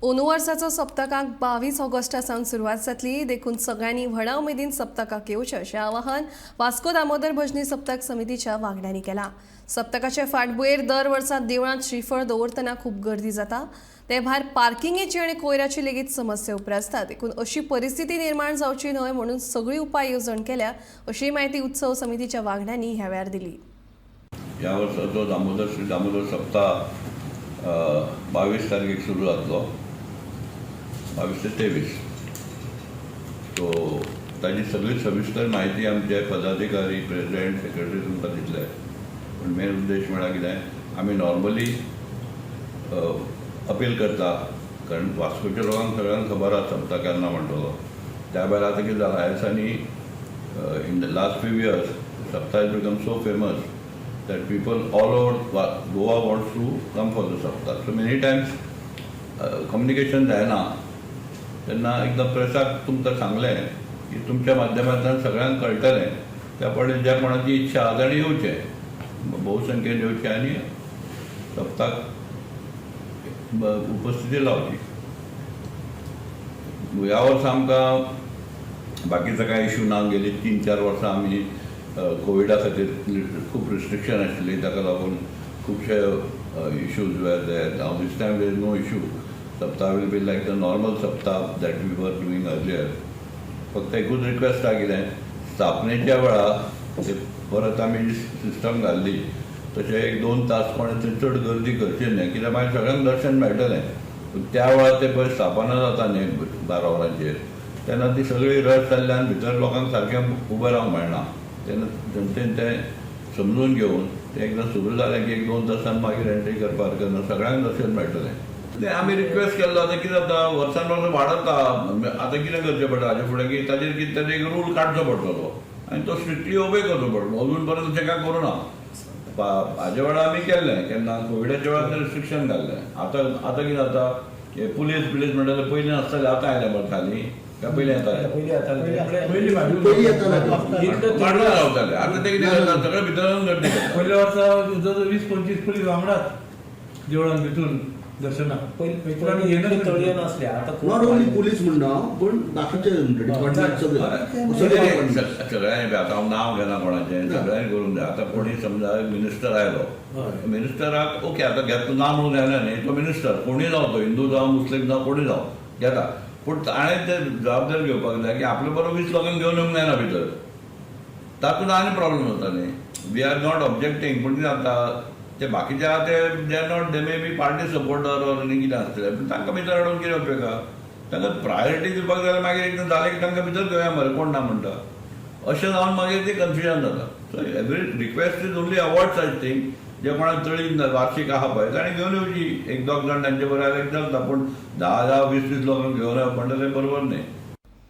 अंदू वर्साचो सप्तकाक 22 ऑगस्टासावन सुरवात जातली। देखून सगळ्यांनी व्हडा उमेदीन सप्तकाक येवचें अशें आवाहन वास्को दामोदर भजनी सप्तक समितीच्या वांगड्यांनी केलां। सप्तकाचे फाटभुंयेर दर वर्सा देवळांत श्रीफळ दवरतना खूब गर्दी जाता। ते भायर पार्किंगेची आनी कोयराची लेगीत समस्या उप्रासता। देखून अशी परिस्थिती निर्माण जावची न्हय म्हणून सगळी उपाय येवजण केल्या अशी माहिती उत्सव समितीच्या वांगड्यांनी ह्या वेळार दिली। ह्या वर्साचो श्री दामोदर सप्ताह 22 तारखेक सुरू जातलो, 22 ते 23। सो ताजी सगळी सविस्तर माहिती आमचे पदाधिकारी, प्रेसिडेंट, सेक्रेटरी तुमकां दितले। पूण मेन उद्देश म्हळ्यार कितें, आमी नॉर्मली अपील करता, कारण वास्कोच्या लोकांक सगळ्यांक खबर आसा सप्ताह केन्ना म्हणटलो। त्या भायर आतां कितें जालां, ह्या दिसांनी in the last few years Saptah is become so famous that people all over Goa wants to come for the Saptah. So many times communication जायना, तेन्ना एकदा प्रेसाक तुमकां सांगलें की तुमच्या माध्यमांतल्यान सगळ्यांक कळटलें, त्या पडेन ज्या कोणाची इच्छा आसा ताणें येवचें, भोवसंख्येन येवचें आनी सप्ताक उपस्थिती लावची। ह्या वर्सा आमकां बाकीचो कांय इश्यू ना। गेली 3-4 वर्सां आमी कोविडा खातीर खूब रिस्ट्रिक्शन आशिल्ली, ताका लागून खुबशे issues were there. Now this time there is no issue. Saptah will be like the normal Saptah that we were doing earlier. फक्त एकूच रिक्वेस्ट आसा कितें, स्थापनेच्या वेळार परत आमी सिस्टम घाल्ली तशें 1-2 तास कोणें थंय चड गर्दी करची न्हय, कित्याक मागीर सगळ्यांक दर्शन मेळटलें। त्या वेळार ते पळय स्थापना जाता न्हय 12 वरांचेर, तेन्ना ती सगळी रश जाल्ल्यान भितर लोकांक सारकें उबें रावंक मेळना। तेन्ना जनतेन तें समजून घेवन तें एकदां सुरू जालें की 1-2 तासान मागीर एंट्री करपाक तेन्ना सगळ्यांक दर्शन मेळटलें। तें आमी रिक्वेस्ट केल्लो। आतां कितें जाता, वर्सान वर्स वाडता, आतां कितें करचें पडटा हाजे फुडें की ताजेर कितें तरी एक रूल काडचो पडटलो आनी तो स्ट्रिक्टली ओबे करचो पडटलो। अजून पर्यंत तशें कांय करूं ना। हाजे वेळार आमी केल्लें, केन्ना कोविडाच्या वेळार रिस्ट्रिक्शन घाल्लें। आतां कितें जाता, हे पुलीस म्हणटा तें पयलीं नासतालें, आतां आयल्या बरें खाली काय पयलीं येतालें? पयलीं रावताले। आतां ते कितें करता, सगळें भितर गर्दी करता। पयल्या वर्सा 20-25 पुलीस वांगडाच देवळान भितून दर्शनाक तळये नासले। आतां नॉट ओनली पुलीस म्हणना, पण बाकीचे डिपार्टमेंट सगळ्यांनी आतां हांव नांव घेना कोणाचें, सगळ्यांनी करूंक जाय। आतां कोणी समजा मिनिस्टर आयलो, मिनिस्टराक ओके आतां घेता ना म्हणून जायना न्ही, तो मिनिस्टर कोणूय जावं, तो हिंदू जावं, मुस्लीम जावं, कोणूय जावं घेता। पूण ताणें ते जबाबदारी घेवपाक जाय की आपले बरोबर 20 लोकांक घेवन येवंक जायना भितर। तातूंत आनी प्रॉब्लेम जाता न्ही। वी आर नॉट ऑब्जेक्टींग, पूण कितें जाता, ते बाकीचे आहा ते not, they may be party supporter or आनी कितें आसतलें, पूण तांकां भितर हाडून कितें उपयोग आहा? तांकां प्रायोरिटी दिवपाक जाल्यार मागीर एकदां जालें की तांकां भितर घेवया मरे, कोण ना म्हणटा। अशें जावन मागीर ते कन्फ्युजन जाता। So every request is only award such thing. जे कोणाक तळी वार्षिक आहा पळय ताणें घेवन येवची, 1-2 जाण तांचे बरोबर चलता, पूण 10-20 लोकांक घेवन येवप म्हणटा तें बरोबर न्ही।